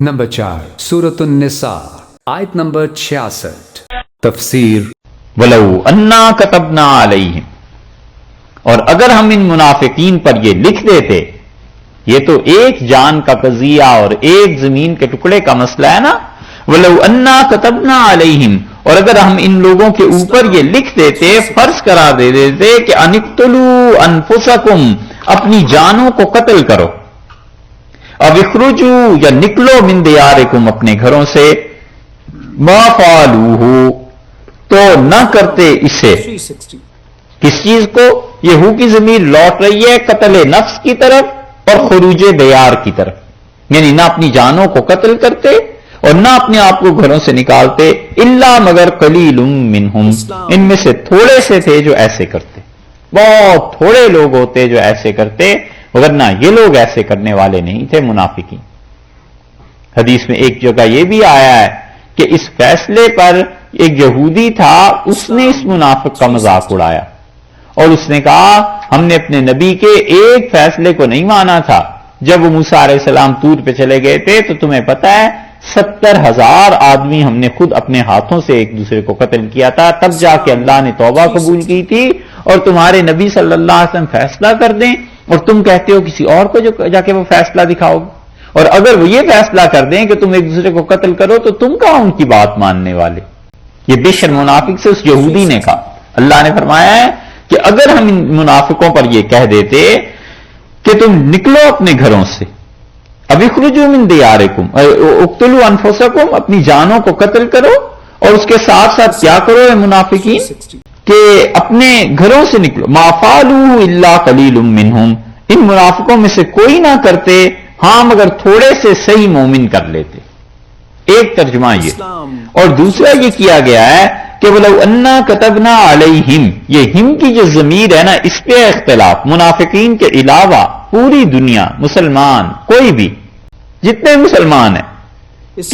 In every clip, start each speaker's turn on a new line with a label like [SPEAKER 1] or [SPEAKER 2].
[SPEAKER 1] Number 4 سورۃ النساء آیت نمبر 66 تفسیر
[SPEAKER 2] وَلَوْ أَنَّا كَتَبْنَا عَلَيْهِمْ، اور اگر ہم ان منافقین پر یہ لکھ دیتے، یہ تو ایک جان کا قضیہ اور ایک زمین کے ٹکڑے کا مسئلہ ہے نا. وَلَوْ أَنَّا كَتَبْنَا عَلَيْهِمْ، اور اگر ہم ان لوگوں کے اوپر یہ لکھ دیتے، فرض کرا دیتے کہ أَنِ اقْتُلُوا أَنفُسَكُمْ، اپنی جانوں کو قتل کرو، اب اخرجوا، یا نکلو، من دیارکم، اپنے گھروں سے، ما فعلوہ، تو نہ کرتے اسے. کس چیز کو؟ یہ ہو کی ضمیر لوٹ رہی ہے قتل نفس کی طرف اور خروج دیار کی طرف، یعنی نہ اپنی جانوں کو قتل کرتے اور نہ اپنے آپ کو گھروں سے نکالتے، الا مگر قلیل منہم، ان میں سے تھوڑے سے تھے جو ایسے کرتے، بہت تھوڑے لوگ ہوتے جو ایسے کرتے، ورنہ یہ لوگ ایسے کرنے والے نہیں تھے منافقین. حدیث میں ایک جگہ یہ بھی آیا ہے کہ اس فیصلے پر ایک یہودی تھا، اس نے اس منافق کا مذاق اڑایا اور اس نے کہا ہم نے اپنے نبی کے ایک فیصلے کو نہیں مانا تھا. جب وہ موسیٰ علیہ السلام طور پہ چلے گئے تھے تو تمہیں پتہ ہے 70,000 آدمی ہم نے خود اپنے ہاتھوں سے ایک دوسرے کو قتل کیا تھا، تب جا کے اللہ نے توبہ قبول کی تھی. اور تمہارے نبی صلی اللہ علیہ وسلم فیصلہ کر دیں اور تم کہتے ہو کسی اور کو جو جا کے وہ فیصلہ دکھاؤ گے، اور اگر وہ یہ فیصلہ کر دیں کہ تم ایک دوسرے کو قتل کرو تو تم کہاں ان کی بات ماننے والے. یہ بے شرم منافق سے اس یہودی نے کہا. اللہ نے فرمایا ہے کہ اگر ہم ان منافقوں پر یہ کہہ دیتے کہ تم نکلو اپنے گھروں سے، اب اخرجوا من دیارکم اقتلوا انفسکم، اپنی جانوں کو قتل کرو، اور اس کے ساتھ ساتھ کیا کرو اے منافقین کہ اپنے گھروں سے نکلو، ما فعلوا الا قلیل منہم، ان منافقوں میں سے کوئی نہ کرتے ہاں مگر تھوڑے سے صحیح مومن کر لیتے. ایک ترجمہ یہ، اور دوسرا یہ کیا گیا ہے کہ وَلَوْ أَنَّا كَتَبْنَا عَلَيْهِمْ، یہ ہم کی جو ضمیر ہے نا، اس پہ اختلاف. منافقین کے علاوہ پوری دنیا، مسلمان کوئی بھی، جتنے مسلمان ہیں،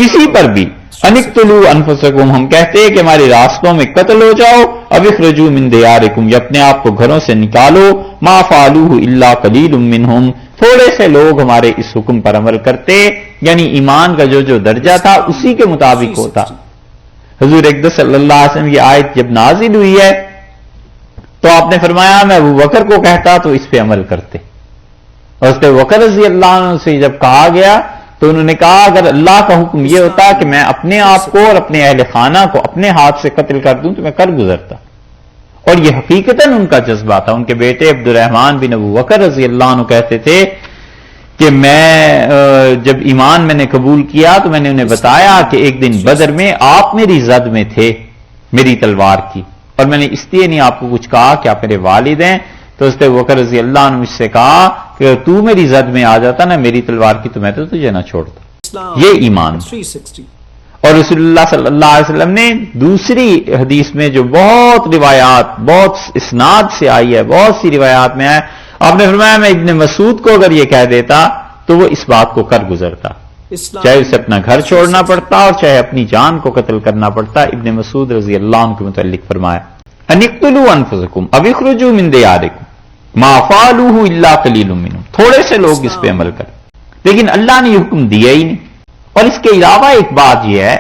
[SPEAKER 2] کسی پر بھی أَنِ اقْتُلُوا أَنفُسَكُمْ، ہم کہتے ہیں کہ ہمارے راستوں میں قتل ہو جاؤ، اب اخرجوا من دیارکم، یا اپنے آپ کو گھروں سے نکالو، ما فعلوه الا قلیل منہم، تھوڑے سے لوگ ہمارے اس حکم پر عمل کرتے، یعنی ایمان کا جو درجہ تھا اسی کے مطابق ہوتا. حضور اقدس صلی اللہ علیہ وسلم یہ آیت جب نازل ہوئی ہے تو آپ نے فرمایا میں ابو بکر کو کہتا تو اس پہ عمل کرتے، اور اس پہ بکر رضی اللہ عنہ سے جب کہا گیا تو انہوں نے کہا اگر اللہ کا حکم یہ ہوتا کہ میں اپنے آپ کو اور اپنے اہل خانہ کو اپنے ہاتھ سے قتل کر دوں تو میں کر گزرتا. اور یہ حقیقتاً ان کا جذبہ تھا. ان کے بیٹے عبد الرحمن بن ابو بکر رضی اللہ عنہ کہتے تھے کہ میں جب ایمان میں نے قبول کیا تو میں نے انہیں بتایا کہ ایک دن بدر میں آپ میری زد میں تھے میری تلوار کی، اور میں نے اس لیے نہیں آپ کو کچھ کہا کہ آپ میرے والد ہیں. تو اس پہ بکر رضی اللہ عنہ مجھ سے کہا کہ تو میری زد میں آ جاتا نا میری تلوار کی تو میں تو تجھے نہ چھوڑتا. یہ ایمان. اور رسول اللہ صلی اللہ علیہ وسلم نے دوسری حدیث میں جو بہت روایات، بہت اسناد سے آئی ہے، بہت سی روایات میں آیا، آپ نے فرمایا میں ابن مسعود کو اگر یہ کہہ دیتا تو وہ اس بات کو کر گزرتا، چاہے اسے اپنا گھر چھوڑنا پڑتا اور چاہے اپنی جان کو قتل کرنا پڑتا. ابن مسعود رضی اللہ عنہ کے متعلق فرمایا ان اقتلوا انفسکم اب اخرجوا من دیارکم ما فعلوه الا قلیل منہم، تھوڑے سے لوگ اس پہ عمل کریں، لیکن اللہ نے یہ حکم دیا ہی نہیں. اور اس کے علاوہ ایک بات یہ ہے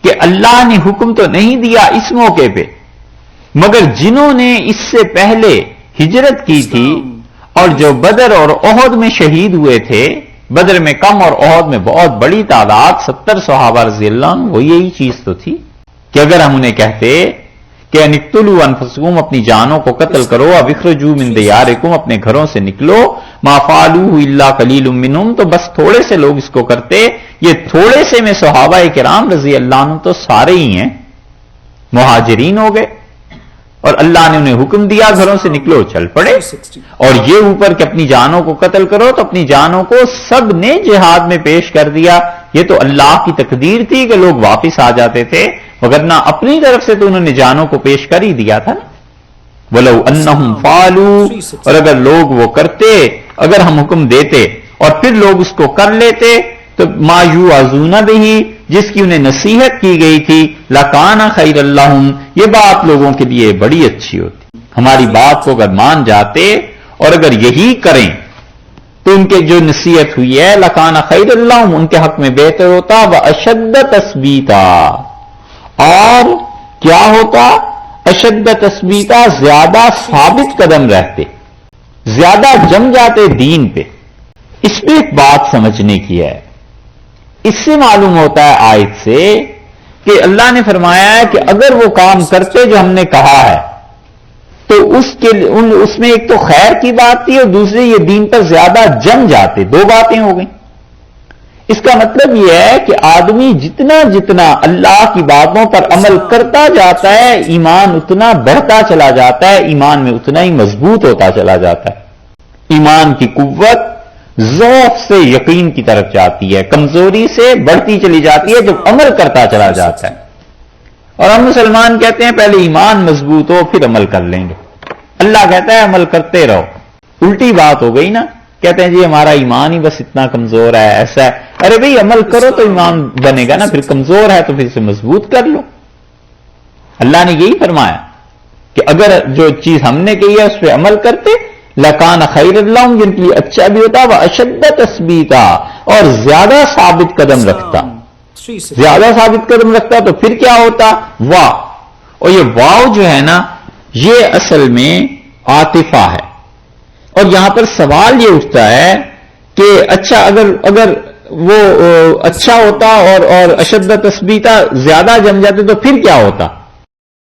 [SPEAKER 2] کہ اللہ نے حکم تو نہیں دیا اس موقع پہ، مگر جنہوں نے اس سے پہلے ہجرت کی تھی اور جو بدر اور احد میں شہید ہوئے تھے، بدر میں کم اور احد میں بہت بڑی تعداد 70 صحابہ رضی اللہ عنہ، وہ یہی چیز تو تھی کہ اگر ہم انہیں کہتے کہ ان اقتلوا انفسکم، اپنی جانوں کو قتل کرو، اب اخرجوا من دیارکم، اپنے گھروں سے نکلو، ما فعلوه الا قلیل منہم، تو بس تھوڑے سے لوگ اس کو کرتے. یہ تھوڑے سے میں صحابہ کرام رضی اللہ عنہ تو سارے ہی ہیں، مہاجرین ہو گئے، اور اللہ نے انہیں حکم دیا گھروں سے نکلو، چل پڑے. اور یہ اوپر کہ اپنی جانوں کو قتل کرو، تو اپنی جانوں کو سب نے جہاد میں پیش کر دیا. یہ تو اللہ کی تقدیر تھی کہ لوگ واپس آ جاتے تھے، وگرنہ اپنی طرف سے تو انہوں نے جانوں کو پیش کر ہی دیا تھا. وَلَوْ أَنَّهُمْ فَعَلُوا، اور اگر لوگ وہ کرتے، اگر ہم حکم دیتے اور پھر لوگ اس کو کر لیتے تو مَا يُوعَظُونَ بِهِ، جس کی انہیں نصیحت کی گئی تھی، لَكَانَ خَيْرًا لَّهُمْ، یہ بات لوگوں کے لیے بڑی اچھی ہوتی. ہماری بات کو اگر مان جاتے اور اگر یہی کریں تو ان کے جو نصیحت ہوئی ہے لکان خیر اللہ، ان کے حق میں بہتر ہوتا، واشد تثبیتا، اور کیا ہوتا؟ اشد تثبیتا، زیادہ ثابت قدم رہتے، زیادہ جم جاتے دین پہ۔ اس پہ ایک بات سمجھنے کی ہے، اس سے معلوم ہوتا ہے آیت سے کہ اللہ نے فرمایا ہے کہ اگر وہ کام کرتے جو ہم نے کہا ہے تو اس میں ایک تو خیر کی بات تھی اور دوسری یہ دین پر زیادہ جم جاتے، دو باتیں ہو گئیں۔ اس کا مطلب یہ ہے کہ آدمی جتنا جتنا اللہ کی باتوں پر عمل کرتا جاتا ہے ایمان اتنا بڑھتا چلا جاتا ہے، ایمان میں اتنا ہی مضبوط ہوتا چلا جاتا ہے۔ ایمان کی قوت ضعف سے یقین کی طرف جاتی ہے، کمزوری سے بڑھتی چلی جاتی ہے جب عمل کرتا چلا جاتا ہے۔ اور ہم مسلمان کہتے ہیں پہلے ایمان مضبوط ہو پھر عمل کر لیں گے، اللہ کہتا ہے عمل کرتے رہو۔ الٹی بات ہو گئی نا، کہتے ہیں جی ہمارا ایمان ہی بس اتنا کمزور ہے، ایسا ہے۔ ارے بھئی عمل کرو تو ایمان بنے گا نا، پھر کمزور ہے تو پھر اسے مضبوط کر لو۔ اللہ نے یہی فرمایا کہ اگر جو چیز ہم نے کہی ہے اس پہ عمل کرتے لکان خیر اللہ، جن کے لیے اچھا بھی ہوتا، وہ اشد تثبیتا، اور زیادہ ثابت قدم رکھتا، زیادہ ثابت قدم رکھتا تو پھر کیا ہوتا؟ واہ، اور یہ واو جو ہے نا یہ اصل میں عاطفہ ہے، اور یہاں پر سوال یہ اٹھتا ہے کہ اچھا اگر وہ اچھا ہوتا اور اشد تثبیتا زیادہ جم جاتے تو پھر کیا ہوتا؟